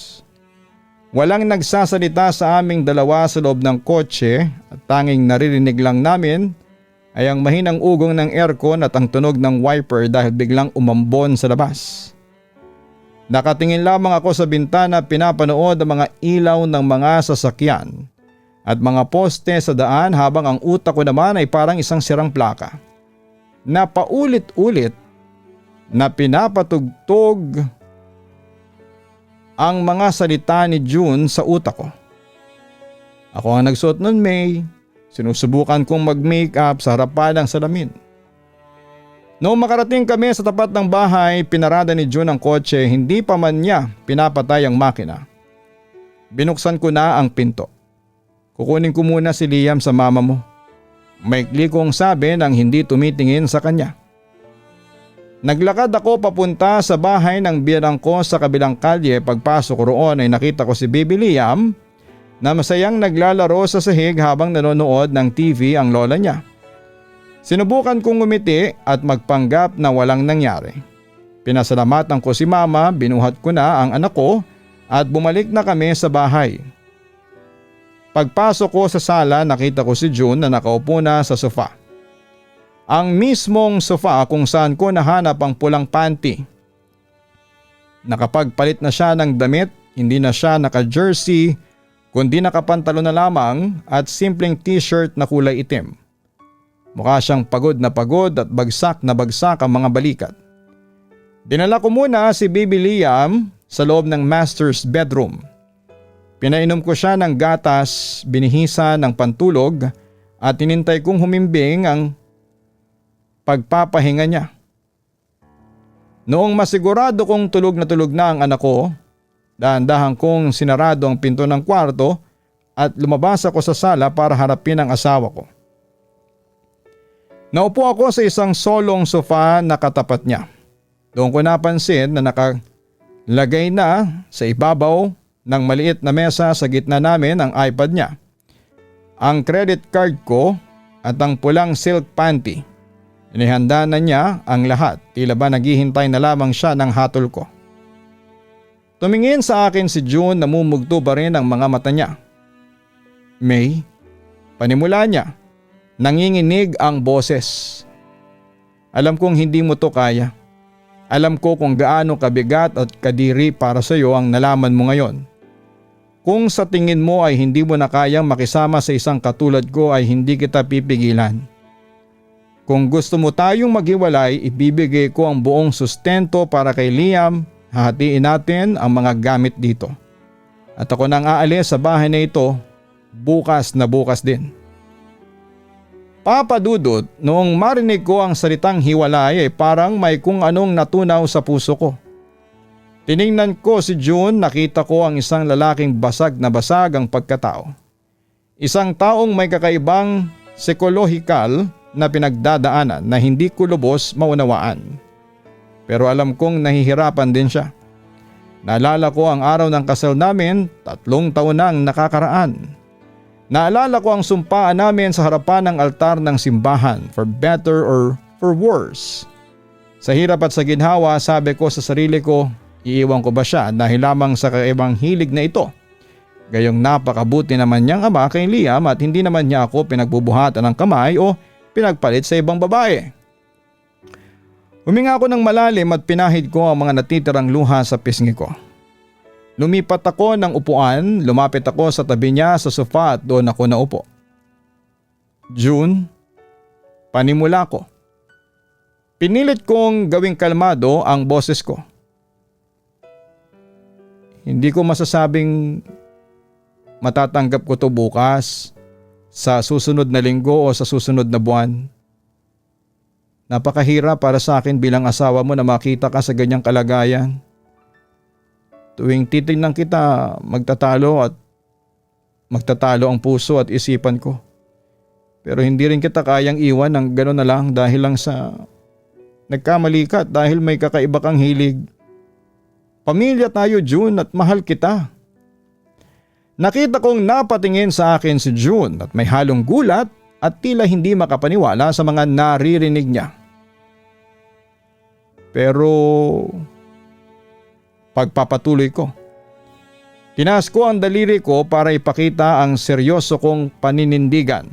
Walang nagsasalita sa aming dalawa sa loob ng kotse at tanging naririnig lang namin ay ang mahinang ugong ng aircon at ang tunog ng wiper dahil biglang umambon sa labas. Nakatingin lamang ako sa bintana, pinapanood ang mga ilaw ng mga sasakyan at mga poste sa daan habang ang utak ko naman ay parang isang sirang plaka na paulit-ulit na pinapatugtog ang mga salita ni June sa utak ko. Ako ang nagsuot nun, May. Sinusubukan kong mag-makeup sa harapan ng salamin. Noong makarating kami sa tapat ng bahay, pinarada ni June ang kotse, hindi pa man niya pinapatay ang makina. Binuksan ko na ang pinto. Kukunin ko muna si Liam sa mama mo. Maikli kong sabi nang hindi tumitingin sa kanya. Naglakad ako papunta sa bahay ng biyanang ko sa kabilang kalye. Pagpasok ko roon ay nakita ko si Baby Liam na masayang naglalaro sa sahig habang nanonood ng TV ang lola niya. Sinubukan kong ngumiti at magpanggap na walang nangyari. Pinasalamatan ko si mama, binuhat ko na ang anak ko at bumalik na kami sa bahay. Pagpasok ko sa sala, nakita ko si June na nakaupo na sa sofa. Ang mismong sofa kung saan ko nahanap ang pulang panty. Nakapagpalit na siya ng damit, hindi na siya naka-jersey kundi nakapantalo na lamang at simpleng t-shirt na kulay itim. Mukha siyang pagod na pagod at bagsak na bagsak ang mga balikat. Dinala ko muna si Baby Liam sa loob ng master's bedroom. Pinainom ko siya ng gatas, binihisa ng pantulog at tinintay kong humimbing ang pagpapahinga niya. Noong masigurado kong tulog na ang anak ko, dahan-dahan kong sinarado ang pinto ng kwarto at lumabas ako sa sala para harapin ang asawa ko. Naupo ako sa isang solong sofa na katapat niya. Doon ko napansin na nakalagay na sa ibabaw ng maliit na mesa sa gitna namin ang iPad niya, ang credit card ko at ang pulang silk panty. Inihanda na niya ang lahat, tila ba naghihintay na lamang siya ng hatol ko. Tumingin sa akin si June, namumugto pa rin ang mga mata niya. May, panimula niya. Nanginginig ang boses. Alam kong hindi mo to kaya. Alam ko kung gaano kabigat at kadiri para sa iyo ang nalaman mo ngayon. Kung sa tingin mo ay hindi mo na kayang makisama sa isang katulad ko ay hindi kita pipigilan. Kung gusto mo tayong maghiwalay, ibibigay ko ang buong sustento para kay Liam. Hahatiin natin ang mga gamit dito. At ako nang aalis sa bahay na ito bukas na bukas din. Papa Dudut, noong marinig ko ang salitang hiwalay ay parang may kung anong natunaw sa puso ko. Tiningnan ko si June, nakita ko ang isang lalaking basag na basag ang pagkatao. Isang taong may kakaibang psikolohikal na pinagdadaanan na hindi ko lubos maunawaan. Pero alam kong nahihirapan din siya. Naalala ko ang araw ng kasal namin, 3 taon na ang nakakaraan. Naalala ko ang sumpaan namin sa harapan ng altar ng simbahan, for better or for worse. Sa hirap at sa ginhawa, sabi ko sa sarili ko, iiwan ko ba siya dahil lamang sa kakaibang hilig na ito Gayong napakabuti naman niyang ama kay Liam at hindi naman niya ako pinagbubuhatan ng kamay o pinagpalit sa ibang babae. Huminga ako ng malalim at pinahid ko ang mga natitirang luha sa pisngi ko. Lumipat ako ng upuan, lumapit ako sa tabi niya sa sofa at doon ako naupo. June, panimula ko. Pinilit kong gawing kalmado ang boses ko. Hindi ko masasabing matatanggap ko to bukas, sa susunod na linggo o sa susunod na buwan. Napakahirap para sa akin bilang asawa mo na makita ka sa ganyang kalagayan. Tuwing titingnan kita, magtatalo ang puso at isipan ko. Pero hindi rin kita kayang iwan ng gano'n na lang dahil lang sa nagkamali ka at dahil may kakaiba kang hilig. Pamilya tayo, June, at mahal kita. Nakita kong napatingin sa akin si June at may halong gulat at tila hindi makapaniwala sa mga naririnig niya. Pero pagpapatuloy ko. Tinaas ko ang daliri ko para ipakita ang seryoso kong paninindigan.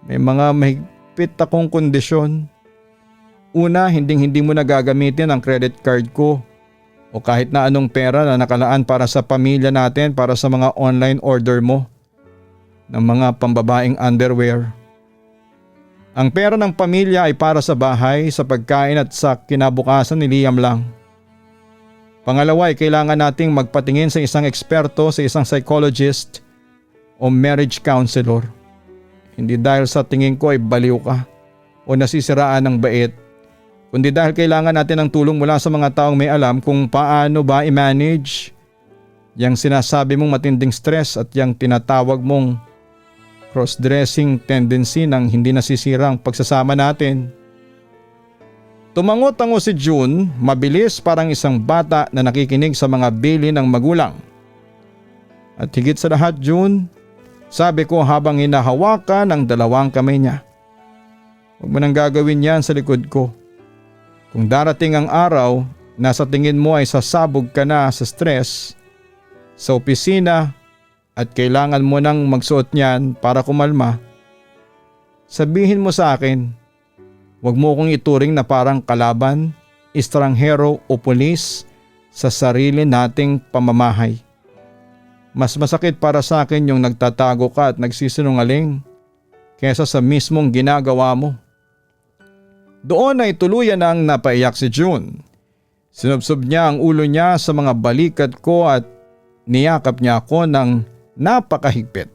May mga mahigpit akong kondisyon. Una, hindi mo na gagamitin ang credit card ko o kahit na anong pera na nakalaan para sa pamilya natin para sa mga online order mo ng mga pambabaeng underwear. Ang pera ng pamilya ay para sa bahay, sa pagkain at sa kinabukasan ni Liam lang. Pangalawa ay kailangan nating magpatingin sa isang eksperto, sa isang psychologist o marriage counselor. Hindi dahil sa tingin ko ay baliw ka o nasisiraan ng bait, kundi dahil kailangan natin ng tulong mula sa mga taong may alam kung paano ba i-manage yang sinasabi mong matinding stress at yang tinatawag mong cross-dressing tendency ng hindi nasisirang pagsasama natin. Tumango-tango si June, mabilis parang isang bata na nakikinig sa mga bilin ng magulang. At higit sa lahat, June, sabi ko habang hinahawakan ang dalawang kamay niya. Huwag mo nang gagawin yan sa likod ko. Kung darating ang araw na sa tingin mo ay sasabog ka na sa stress, sa opisina at kailangan mo nang magsuot niyan para kumalma, sabihin mo sa akin, huwag mo kong ituring na parang kalaban, estranghero o pulis sa sarili nating pamamahay. Mas masakit para sa akin yung nagtatago ka at nagsisinungaling kesa sa mismong ginagawa mo. Doon ay tuluyan ang napaiyak si June. Sinubsob niya ang ulo niya sa mga balikat ko at niyakap niya ako ng napakahigpit.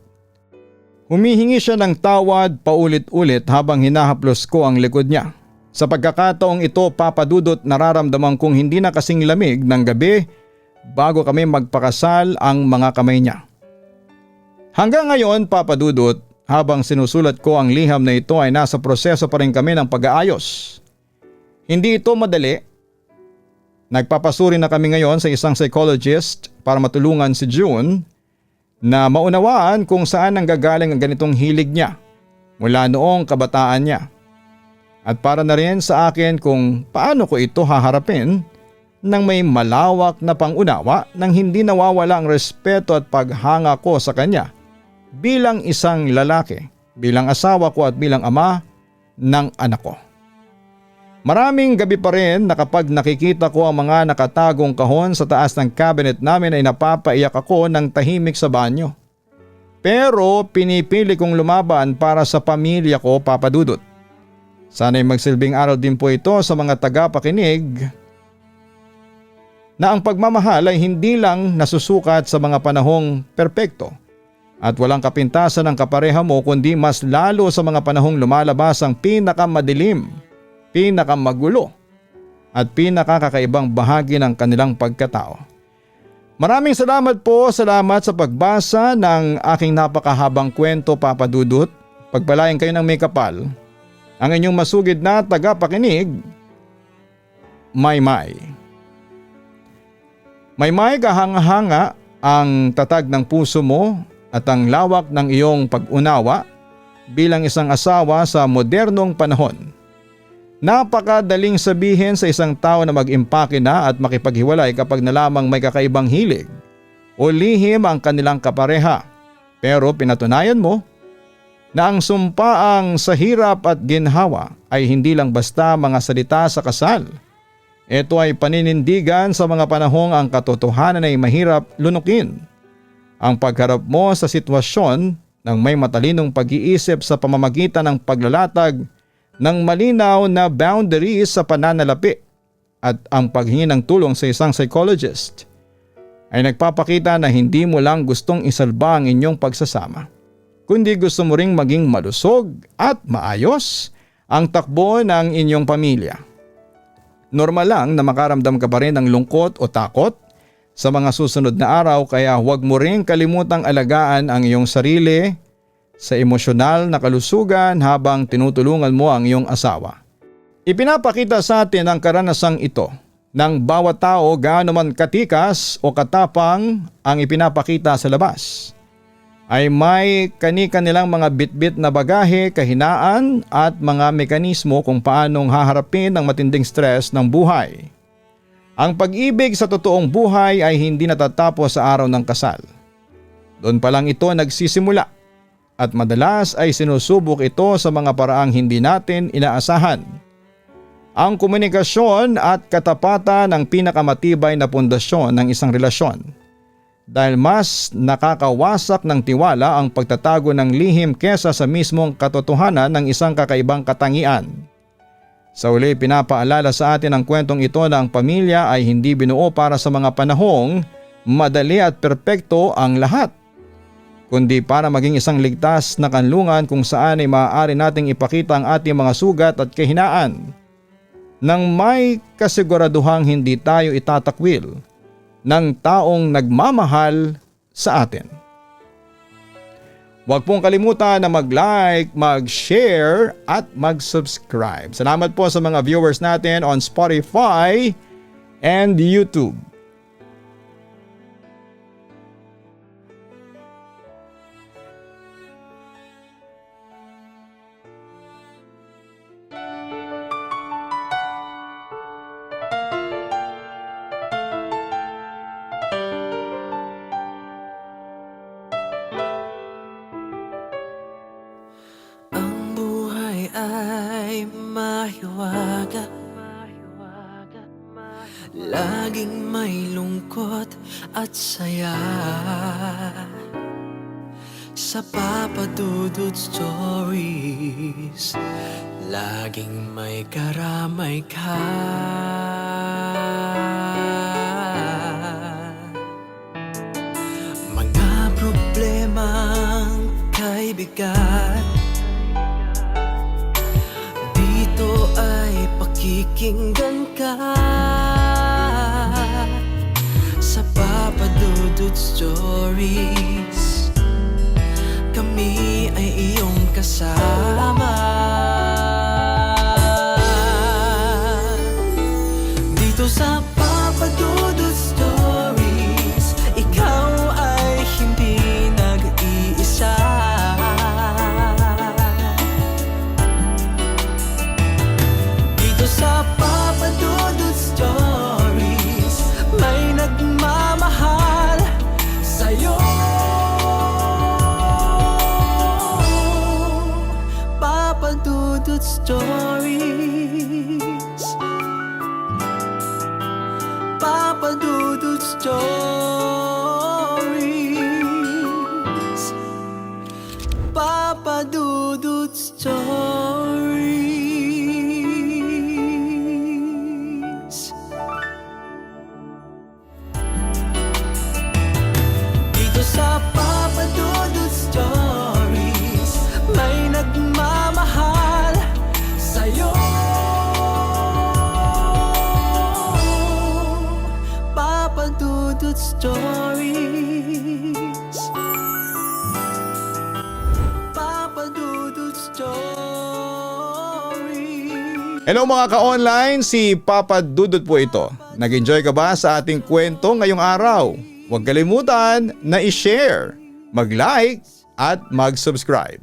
Humihingi siya ng tawad paulit-ulit habang hinahaplos ko ang likod niya. Sa pagkakataong ito, Papa Dudut, nararamdaman kong hindi na kasing lamig ng gabi bago kami magpakasal ang mga kamay niya. Hanggang ngayon, Papa Dudut, habang sinusulat ko ang liham na ito ay nasa proseso pa rin kami ng pag-aayos. Hindi ito madali. Nagpapasuri na kami ngayon sa isang psychologist para matulungan si June na maunawaan kung saan nanggagaling ang ganitong hilig niya mula noong kabataan niya. At para na rin sa akin kung paano ko ito haharapin nang may malawak na pangunawa nang hindi nawawala ang respeto at paghanga ko sa kanya bilang isang lalaki, bilang asawa ko at bilang ama ng anak ko. Maraming gabi pa rin na kapag nakikita ko ang mga nakatagong kahon sa taas ng cabinet namin ay napapaiyak ako ng tahimik sa banyo. Pero pinipili kong lumaban para sa pamilya ko, Papa Dudut. Sana'y magsilbing aral din po ito sa mga tagapakinig na ang pagmamahal ay hindi lang nasusukat sa mga panahong perpekto at walang kapintasan ng kapareha mo kundi mas lalo sa mga panahong lumalabas ang pinakamadilim, pinakamagulo at pinakakakaibang bahagi ng kanilang pagkatao. Maraming salamat po, salamat sa pagbasa ng aking napakahabang kwento, Papa Dudut. Pagpalain kayo ng may kapal. Ang inyong masugid na tagapakinig, Maymay. Maymay, kahanga-hanga ang tatag ng puso mo at ang lawak ng iyong pag-unawa bilang isang asawa sa modernong panahon. Napakadaling sabihin sa isang tao na mag-impake na at makipaghiwalay kapag na lamang may kakaibang hilig o lihim ang kanilang kapareha. Pero pinatunayan mo na ang sumpaang sa hirap at ginhawa ay hindi lang basta mga salita sa kasal. Ito ay paninindigan sa mga panahong ang katotohanan ay mahirap lunukin. Ang pagharap mo sa sitwasyon ng may matalinong pag-iisip sa pamamagitan ng paglalatag ng malinaw na boundaries sa pananalapi at ang paghingi ng tulong sa isang psychologist ay nagpapakita na hindi mo lang gustong isalba ang inyong pagsasama, kundi gusto mo ring maging malusog at maayos ang takbo ng inyong pamilya. Normal lang na makaramdam ka pa rin ng lungkot o takot sa mga susunod na araw, kaya huwag mo ring kalimutang alagaan ang iyong sarili sa emosyonal na kalusugan habang tinutulungan mo ang iyong asawa. Ipinapakita sa atin ang karanasang ito ng bawat tao, gaano man katikas o katapang ang ipinapakita sa labas, ay may kani-kanilang mga bitbit na bagahe, kahinaan at mga mekanismo kung paanong haharapin ang matinding stress ng buhay. Ang pag-ibig sa totoong buhay ay hindi natatapos sa araw ng kasal. Doon pa lang ito nagsisimula at madalas ay sinusubok ito sa mga paraang hindi natin inaasahan. Ang komunikasyon at katapatan ang pinakamatibay na pundasyon ng isang relasyon, dahil mas nakakawasak ng tiwala ang pagtatago ng lihim kesa sa mismong katotohanan ng isang kakaibang katangian. Sa uli, pinapaalala sa atin ang kwentong ito na ang pamilya ay hindi binuo para sa mga panahong madali at perpekto ang lahat, kundi para maging isang ligtas na kanlungan kung saan ay maaari nating ipakita ang ating mga sugat at kahinaan nang may kasiguraduhang hindi tayo itatakwil ng taong nagmamahal sa atin. Huwag pong kalimutan na mag-like, mag-share at mag-subscribe. Salamat po sa mga viewers natin on Spotify and YouTube. Ay mahiwaga, laging may lungkot at saya. Sa Papa Dudut Stories, laging may karamay ka. Mga problemang kaibigan, dito ay pakikinggan ka. Sa Papa Dudut Stories, kami ay iyong kasama. Dito sa Papa Dudut Stories, ikaw ay hindi nag-iisa. Sa Papa Dudut Stories, may nagmamahal sa'yo. Papa Dudut Stories, Papa Dudut Stories, Papa Dudut Stories. Sa Papa Dudut Stories, may nagmamahal sa'yo. Papa Dudut Stories, Papa Dudut Stories. Hello mga ka-online, si Papa Dudut po ito. Nag-enjoy ka ba sa ating kwento ngayong araw? Huwag kalimutan na i-share, mag-like at mag-subscribe.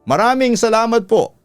Maraming salamat po